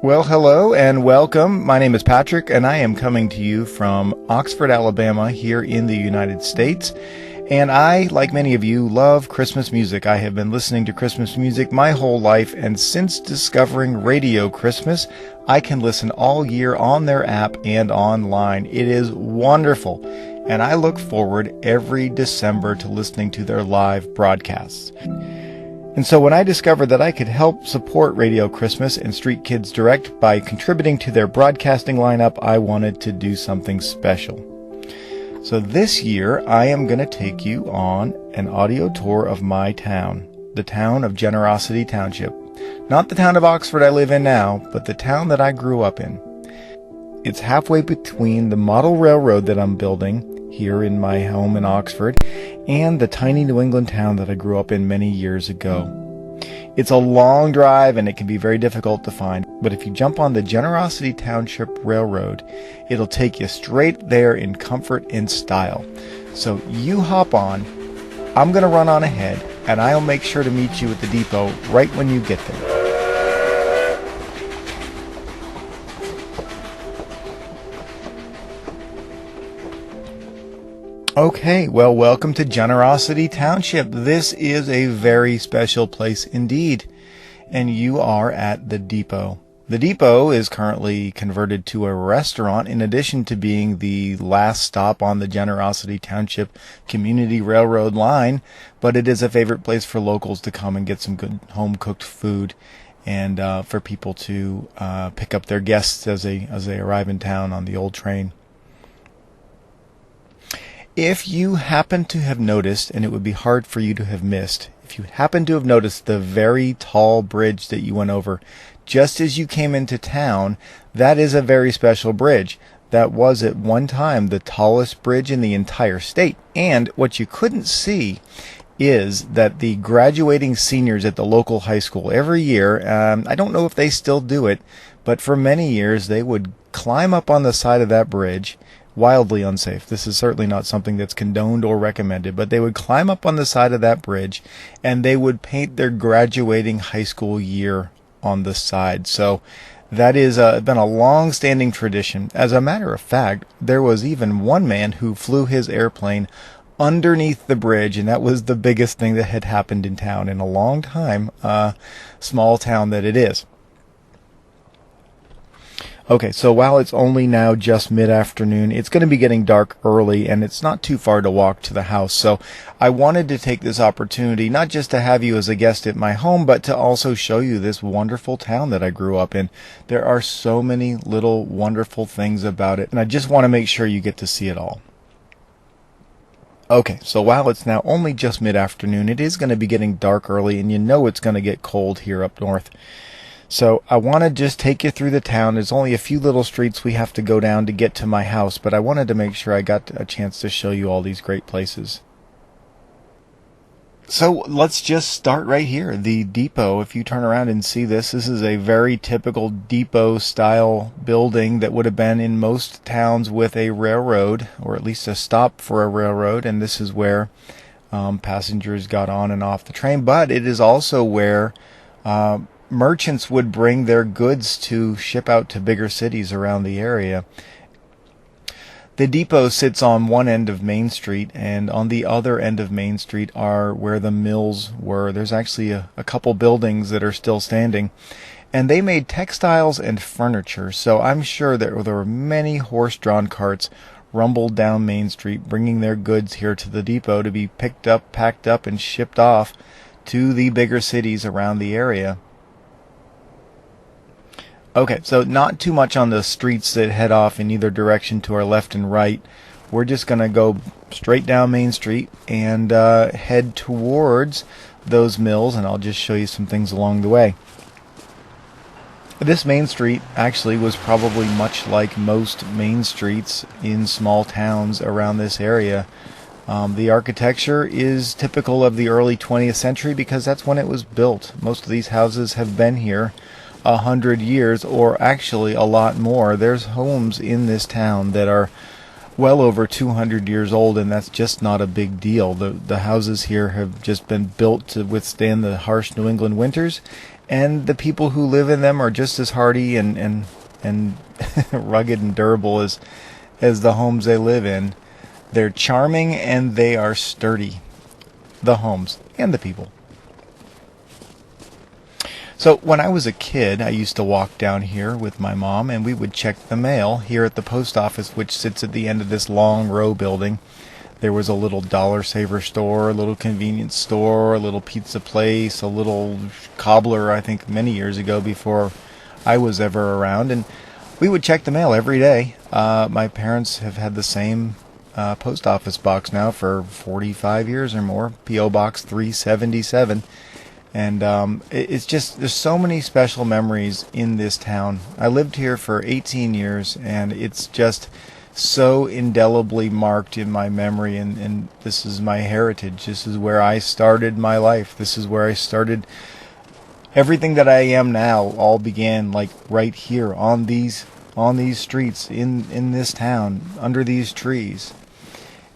Well, hello and welcome. My name is Patrick, and I am coming to you from Oxford, Alabama, here in the United States. And I, like many of you, love Christmas music. I have been listening to Christmas music my whole life, and since discovering Radio Christmas, I can listen all year on their app and online. It is wonderful, and I look forward every December to listening to their live broadcasts. And so when I discovered that I could help support Radio Christmas and Street Kids Direct by contributing to their broadcasting lineup, I wanted to do something special. So this year, I am going to take you on an audio tour of my town, the town of Generosity Township. Not the town of Oxford I live in now, but the town that I grew up in. It's halfway between the model railroad that I'm building here in my home in Oxford and the tiny New England town that I grew up in many years ago. It's a long drive and it can be very difficult to find, but if you jump on the Generosity Township Railroad, it'll take you straight there in comfort and style. So you hop on, I'm going to run on ahead, and I'll make sure to meet you at the depot right when you get there. Okay, well, welcome to Generosity Township. This is a very special place indeed, and you are at the depot. The depot is currently converted to a restaurant in addition to being the last stop on the Generosity Township Community Railroad line, but it is a favorite place for locals to come and get some good home-cooked food and for people to pick up their guests as they arrive in town on the old train. If you happen to have noticed, and it would be hard for you to have missed, if you happen to have noticed the very tall bridge that you went over just as you came into town, that is a very special bridge. That was at one time the tallest bridge in the entire state. And what you couldn't see is that the graduating seniors at the local high school every year, I don't know if they still do it, but for many years they would climb up on the side of that bridge. Wildly unsafe. This is certainly not something that's condoned or recommended, but they would climb up on the side of that bridge and they would paint their graduating high school year on the side. So that is been a long-standing tradition. As a matter of fact, there was even one man who flew his airplane underneath the bridge, and that was the biggest thing that had happened in town in a long time, small town that it is. Okay, so while it's only now just mid-afternoon, it's going to be getting dark early, and it's not too far to walk to the house. So I wanted to take this opportunity not just to have you as a guest at my home, but to also show you this wonderful town that I grew up in. There are so many little wonderful things about it, and I just want to make sure you get to see it all. Okay, so while it's now only just mid-afternoon, it is going to be getting dark early, and you know it's going to get cold here up north. So I want to just take you through the town. There's only a few little streets we have to go down to get to my house, but I wanted to make sure I got a chance to show you all these great places. So let's just start right here. The depot, if you turn around and see this is a very typical depot-style building that would have been in most towns with a railroad, or at least a stop for a railroad, and this is where passengers got on and off the train. But it is also where merchants would bring their goods to ship out to bigger cities around the area. The depot sits on one end of Main Street, and on the other end of Main Street are where the mills were. There's actually a couple buildings that are still standing, and they made textiles and furniture, so I'm sure there were many horse-drawn carts rumbled down Main Street bringing their goods here to the depot to be picked up, packed up, and shipped off to the bigger cities around the area. Okay, so not too much on the streets that head off in either direction to our left and right. We're just going to go straight down Main Street and head towards those mills, and I'll just show you some things along the way. This Main Street actually was probably much like most main streets in small towns around this area. The architecture is typical of the early 20th century because that's when it was built. Most of these houses have been here 100 years, or actually a lot more. There's homes in this town that are well over 200 years old, and that's just not a big deal. The houses here have just been built to withstand the harsh New England winters, and the people who live in them are just as hardy and rugged and durable as the homes they live in. They're charming and they are sturdy. The homes and the people. So when I was a kid, I used to walk down here with my mom, and we would check the mail here at the post office, which sits at the end of this long row building. There was a little Dollar Saver store, a little convenience store, a little pizza place, a little cobbler, I think many years ago before I was ever around. And we would check the mail every day. My parents have had the same post office box now for 45 years or more, P.O. Box 377. And it's just, there's so many special memories in this town. I lived here for 18 years, and it's just so indelibly marked in my memory, and this is my heritage. This is where I started my life. This is where I started everything that I am now. All began like right here on these streets in this town, under these trees.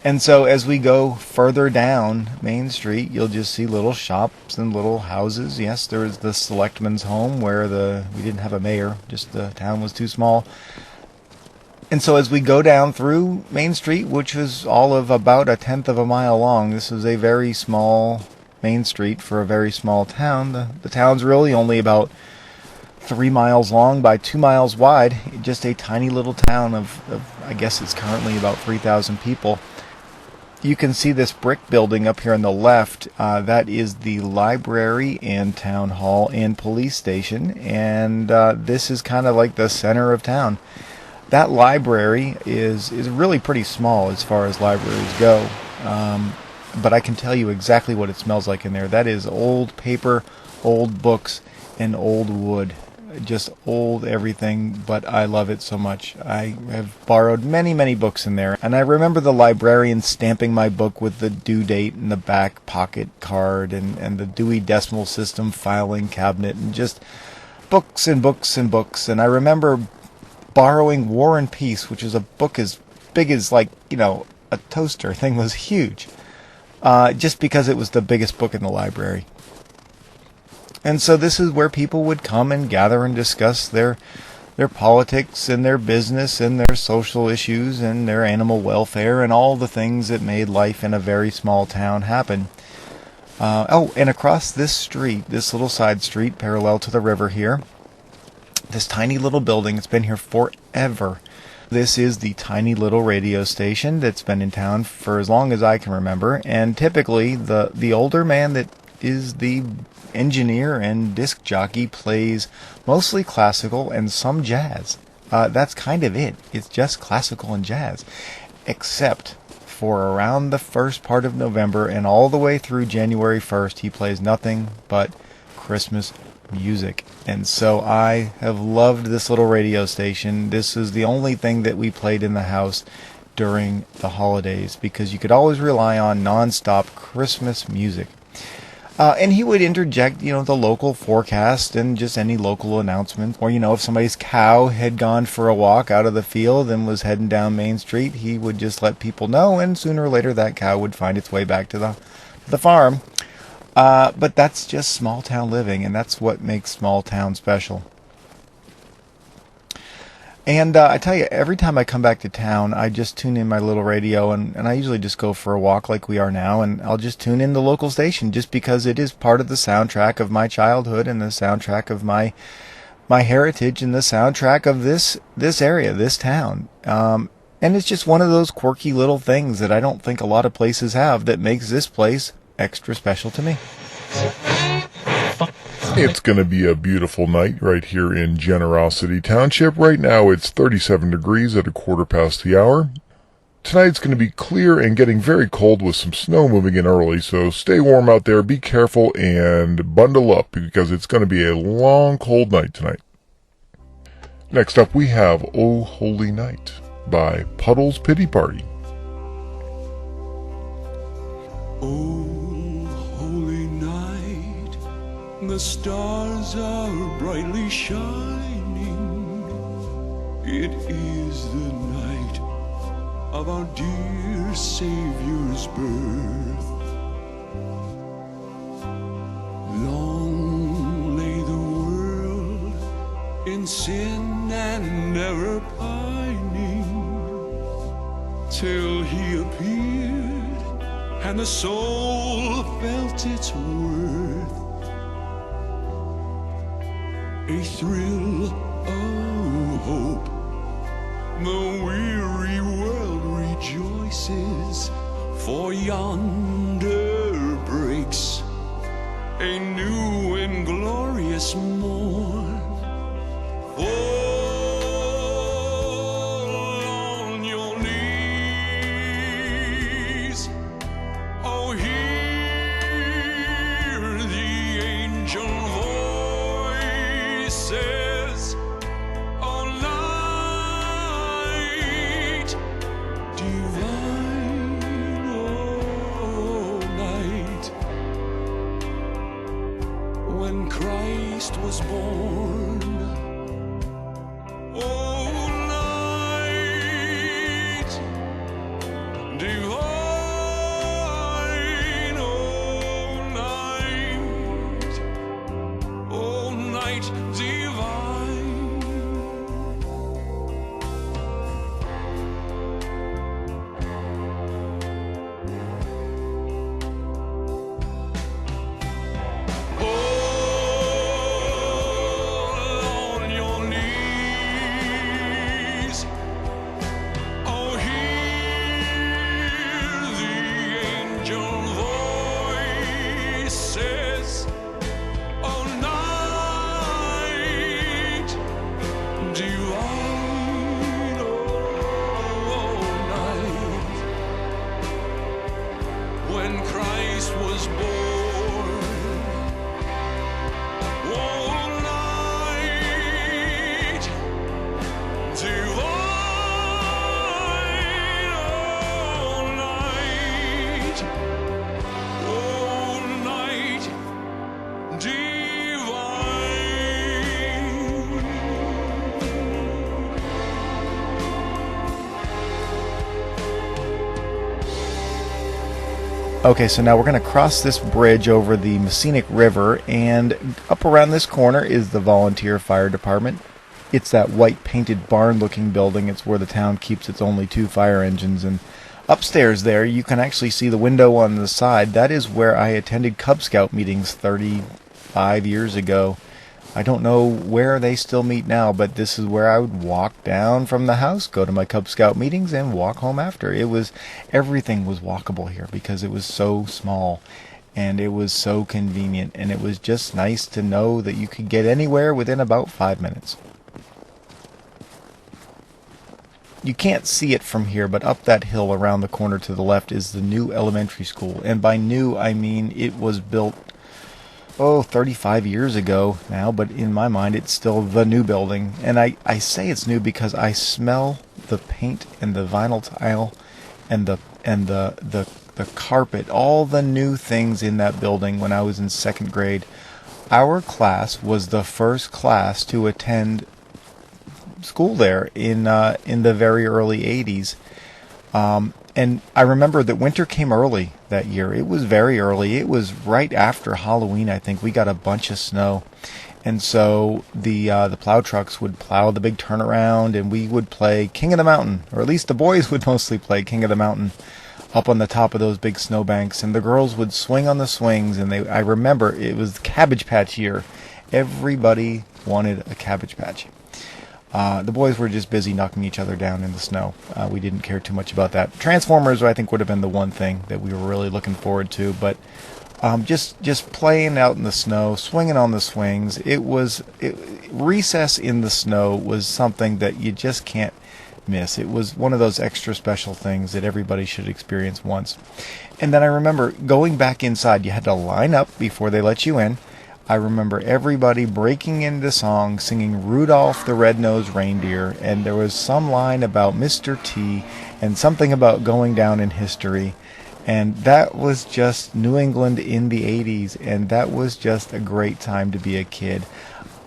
And so as we go further down Main Street, you'll just see little shops and little houses. Yes, there is the selectman's home where we didn't have a mayor, just the town was too small. And so as we go down through Main Street, which was all of about 1/10 of a mile long, this is a very small Main Street for a very small town. The town's really only about 3 miles long by 2 miles wide. Just a tiny little town of I guess it's currently about 3,000 people. You can see this brick building up here on the left. That is the library and town hall and police station. And this is kind of like the center of town. That library is really pretty small as far as libraries go. But I can tell you exactly what it smells like in there. That is old paper, old books, and old wood. Just old everything, but I love it so much. I have borrowed many, many books in there, and I remember the librarian stamping my book with the due date in the back pocket card, and the Dewey Decimal System filing cabinet, and just books and books and books. And I remember borrowing War and Peace, which is a book as big as, like, a toaster. Thing was huge, just because it was the biggest book in the library. And so this is where people would come and gather and discuss their politics and their business and their social issues and their animal welfare and all the things that made life in a very small town happen. And across this street, this little side street parallel to the river here, this tiny little building, it's been here forever. This is the tiny little radio station that's been in town for as long as I can remember. And typically the older man that is the engineer and disc jockey plays mostly classical and some jazz. That's kind of it. It's just classical and jazz. Except for around the first part of November and all the way through January 1st, he plays nothing but Christmas music. And so I have loved this little radio station. This is the only thing that we played in the house during the holidays, because you could always rely on non-stop Christmas music. And he would interject, the local forecast and just any local announcement. Or, if somebody's cow had gone for a walk out of the field and was heading down Main Street, he would just let people know, and sooner or later that cow would find its way back to the farm. But that's just small town living, and that's what makes small town special. And I tell you, every time I come back to town, I just tune in my little radio, and I usually just go for a walk like we are now, and I'll just tune in the local station just because it is part of the soundtrack of my childhood and the soundtrack of my heritage and the soundtrack of this area, this town. And it's just one of those quirky little things that I don't think a lot of places have that makes this place extra special to me. It's going to be a beautiful night right here in Generosity Township. Right now it's 37 degrees at 1/4 past the hour. Tonight's going to be clear and getting very cold with some snow moving in early, so stay warm out there, be careful, and bundle up because it's going to be a long, cold night tonight. Next up we have Oh Holy Night by Puddle's Pity Party. Oh, holy night, the stars are brightly shining. It is the night of our dear Savior's birth. Long lay the world in sin and never pining, till he appeared and the soul felt its worth. A thrill of hope, the weary world rejoices, for yonder breaks a new and glorious morn. Fall on your knees, oh, hear the angel voices. Oh, night divine, oh, night when Christ was born. Oh, night divine, oh, night divine. Fall on your knees, oh, hear the angel voices. Oh, night divine, oh, night when Christ was born. Oh, night divine, oh, night divine. Okay, so now we're going to cross this bridge over the Messinic River, and up around this corner is the Volunteer Fire Department. It's that white painted barn-looking building. It's where the town keeps its only 2 fire engines, and upstairs there you can actually see the window on the side. That is where I attended Cub Scout meetings 35 years ago. I don't know where they still meet now, but this is where I would walk down from the house, go to my Cub Scout meetings, and walk home after. Everything was walkable here because it was so small, and it was so convenient, and it was just nice to know that you could get anywhere within about 5 minutes. You can't see it from here, but up that hill around the corner to the left is the new elementary school, and by new I mean it was built 35 years ago now, but in my mind it's still the new building. And I say it's new because I smell the paint and the vinyl tile and the carpet, all the new things in that building. When I was in 2nd grade, our class was the first class to attend school there in the very early 80s. And I remember that winter came early that year. It was very early. It was right after Halloween, I think. We got a bunch of snow. And so the plow trucks would plow the big turnaround, and we would play King of the Mountain, or at least the boys would mostly play King of the Mountain up on the top of those big snowbanks, and the girls would swing on the swings. And I remember it was Cabbage Patch year. Everybody wanted a Cabbage Patch. The boys were just busy knocking each other down in the snow. We didn't care too much about that. Transformers, I think, would have been the one thing that we were really looking forward to. But just playing out in the snow, swinging on the swings, recess in the snow was something that you just can't miss. It was one of those extra special things that everybody should experience once. And then I remember going back inside. You had to line up before they let you in. I remember everybody breaking into song, singing Rudolph the Red-Nosed Reindeer, and there was some line about Mr. T and something about going down in history. And that was just New England in the 80s, and that was just a great time to be a kid.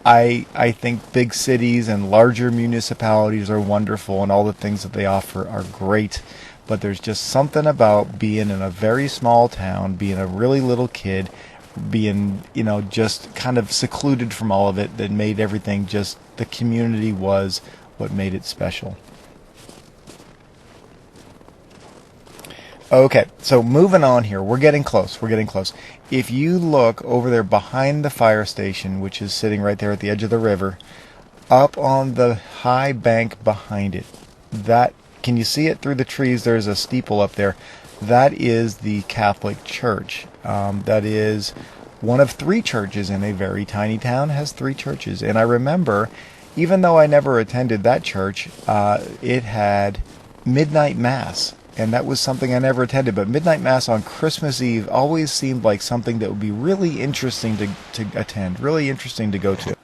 I think big cities and larger municipalities are wonderful, and all the things that they offer are great. But there's just something about being in a very small town, being a really little kid, being, just kind of secluded from all of it, that made everything just, the community was what made it special. Okay, so moving on here. We're getting close. If you look over there behind the fire station, which is sitting right there at the edge of the river, up on the high bank behind it, can you see it through the trees? There's a steeple up there. That is the Catholic Church. That is one of 3 churches in a very tiny town, has 3 churches. And I remember, even though I never attended that church, it had midnight mass. And that was something I never attended. But midnight mass on Christmas Eve always seemed like something that would be really interesting to attend, really interesting to go to.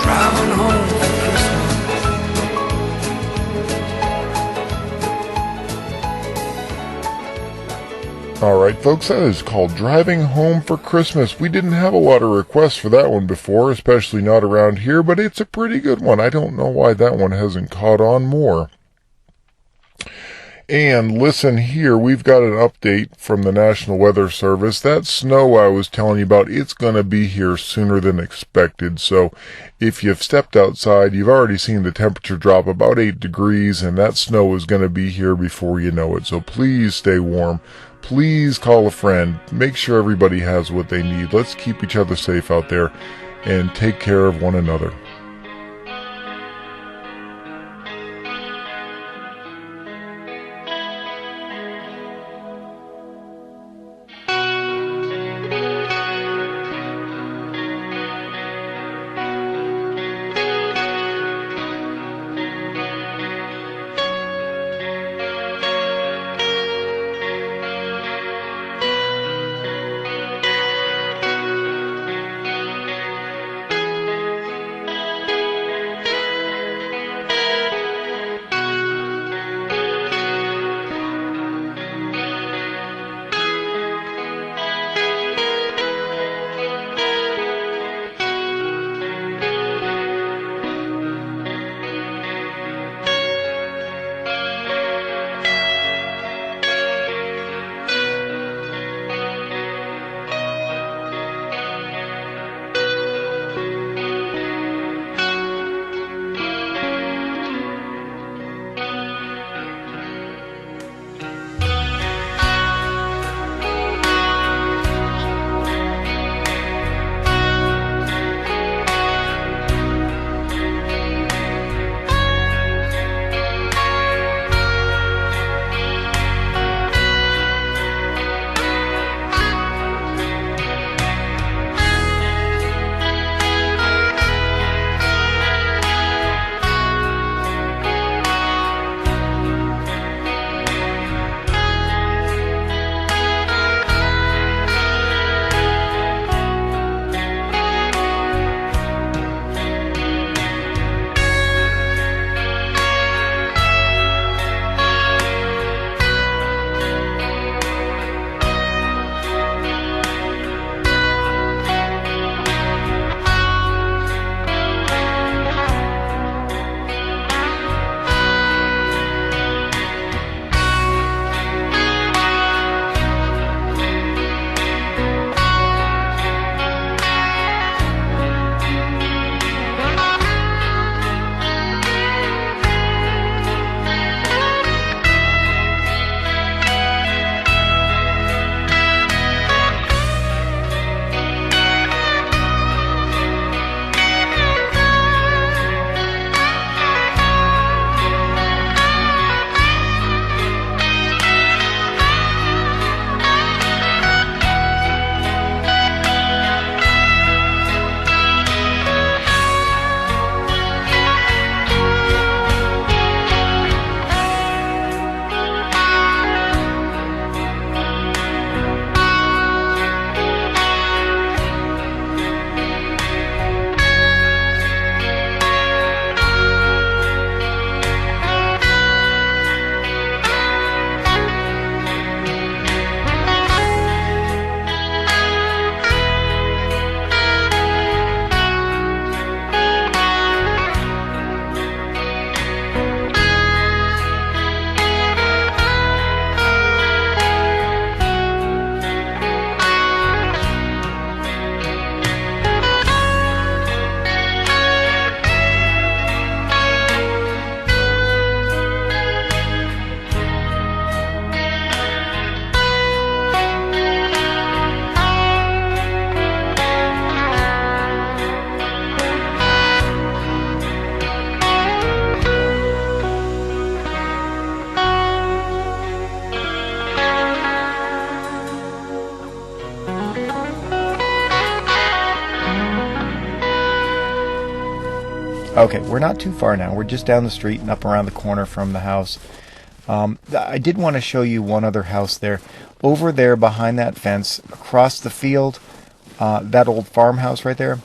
Driving home for Christmas. Alright folks, that is called Driving Home for Christmas. We didn't have a lot of requests for that one before, especially not around here, but it's a pretty good one. I don't know why that one hasn't caught on more. And listen here, we've got an update from the National Weather Service. That snow I was telling you about, it's going to be here sooner than expected. So if you've stepped outside, you've already seen the temperature drop about 8 degrees, and that snow is going to be here before you know it. So please stay warm. Please call a friend. Make sure everybody has what they need. Let's keep each other safe out there and take care of one another. Okay, we're not too far now. We're just down the street and up around the corner from the house. I did want to show you one other house there. Over there behind that fence, across the field, that old farmhouse right there,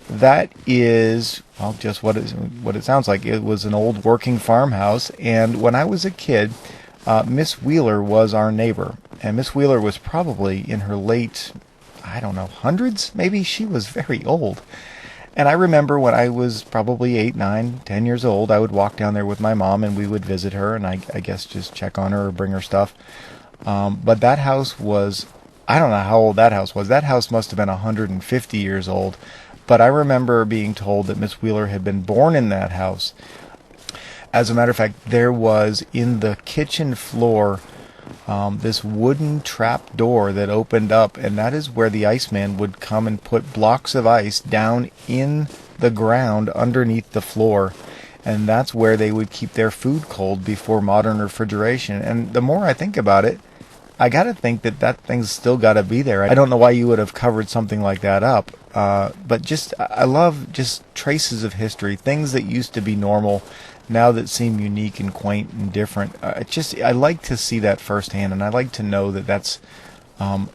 that is, well, just what it sounds like. It was an old working farmhouse, and when I was a kid, Miss Wheeler was our neighbor. And Miss Wheeler was probably in her late, I don't know, hundreds maybe? She was very old. And I remember when I was probably 8, 9, 10 years old, I would walk down there with my mom and we would visit her and I guess just check on her or bring her stuff. But that house was, I don't know how old that house was. That house must have been 150 years old. But I remember being told that Miss Wheeler had been born in that house. As a matter of fact, there was in the kitchen floor this wooden trap door that opened up, and that is where the Iceman would come and put blocks of ice down in the ground underneath the floor, and that's where they would keep their food cold before modern refrigeration. And the more I think about it, I gotta think that thing's still gotta be there. I don't know why you would have covered something like that up, but just I love just traces of history, things that used to be normal now that seem unique and quaint and different. I like to see that firsthand, and I like to know that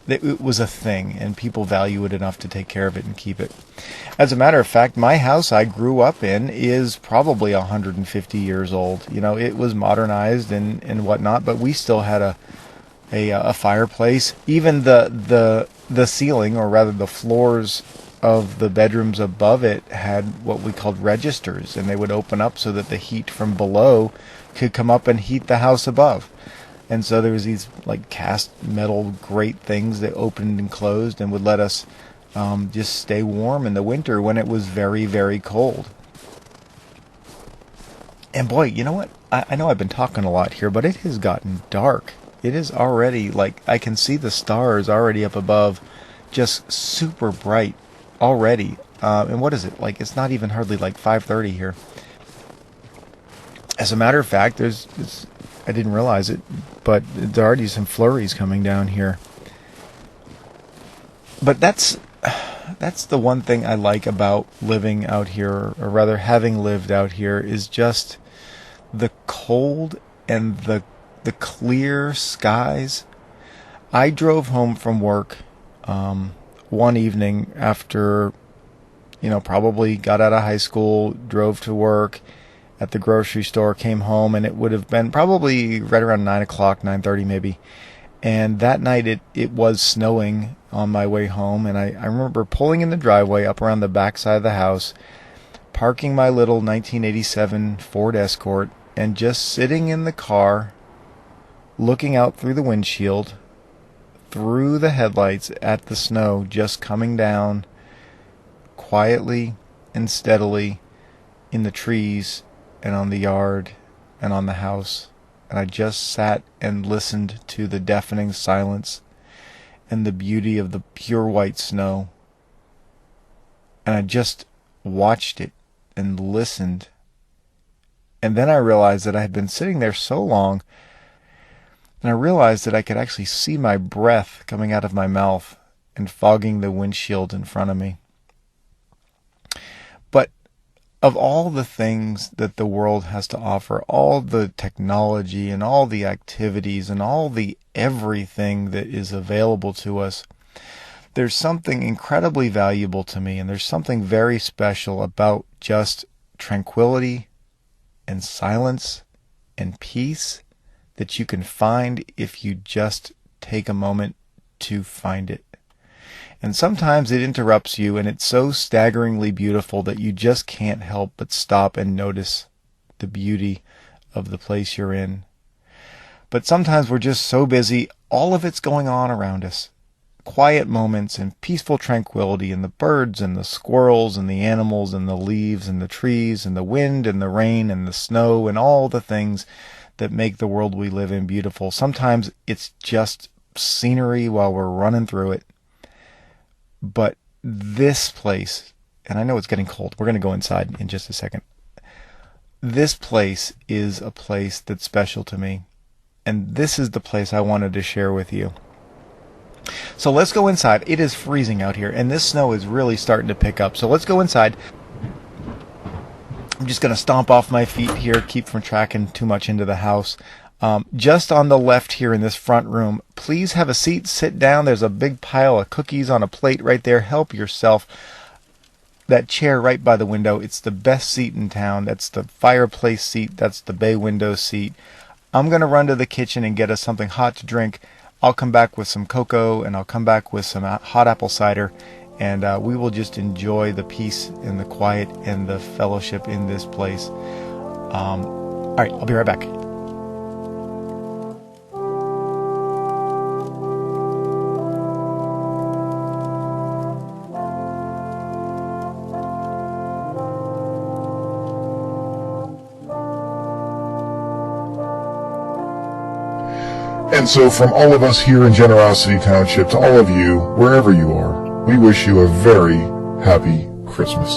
it was a thing and people value it enough to take care of it and keep it. As a matter of fact, my house I grew up in is probably 150 years old. You know, it was modernized and whatnot, but we still had a fireplace. Even the ceiling, or rather the floors of the bedrooms above it, had what we called registers, and they would open up so that the heat from below could come up and heat the house above. And so there was these like cast metal grate things that opened and closed and would let us just stay warm in the winter when it was very, very cold. And boy, you know what? I know I've been talking a lot here, but it has gotten dark. It is already, like, I can see the stars already up above, just super bright already. And what is it? Like, it's not even hardly like 5:30 here. As a matter of fact, I didn't realize it, but there are already some flurries coming down here. But that's the one thing I like about living out here, or rather having lived out here, is just the cold and the clear skies. I drove home from work one evening after, probably got out of high school, drove to work at the grocery store, came home, and it would have been probably right around 9 o'clock, 9:30 maybe. And that night it was snowing on my way home, and I remember pulling in the driveway up around the back side of the house, parking my little 1987 Ford Escort, and just sitting in the car, looking out through the windshield, through the headlights at the snow just coming down quietly and steadily in the trees and on the yard and on the house. And I just sat and listened to the deafening silence and the beauty of the pure white snow. And I just watched it and listened. And then I realized that I had been sitting there so long, and I realized that I could actually see my breath coming out of my mouth and fogging the windshield in front of me. But of all the things that the world has to offer, all the technology and all the activities and all the everything that is available to us, there's something incredibly valuable to me, and there's something very special about just tranquility and silence and peace that you can find if you just take a moment to find it. And sometimes it interrupts you, and it's so staggeringly beautiful that you just can't help but stop and notice the beauty of the place you're in. But sometimes we're just so busy, all of it's going on around us. Quiet moments and peaceful tranquility, and the birds and the squirrels and the animals and the leaves and the trees and the wind and the rain and the snow and all the things that make the world we live in beautiful. Sometimes it's just scenery while we're running through it. But this place, and I know it's getting cold, we're going to go inside in just a second. This place is a place that's special to me. And this is the place I wanted to share with you. So let's go inside. It is freezing out here, and this snow is really starting to pick up. So let's go inside. I'm just going to stomp off my feet here, keep from tracking too much into the house. Just on the left here in this front room, please have a seat, sit down. There's a big pile of cookies on a plate right there. Help yourself. That chair right by the window, it's the best seat in town. That's the fireplace seat. That's the bay window seat. I'm going to run to the kitchen and get us something hot to drink. I'll come back with some cocoa, and I'll come back with some hot apple cider, and we will just enjoy the peace and the quiet and the fellowship in this place. All right, I'll be right back. And so from all of us here in Generosity Township to all of you, wherever you are, we wish you a very happy Christmas.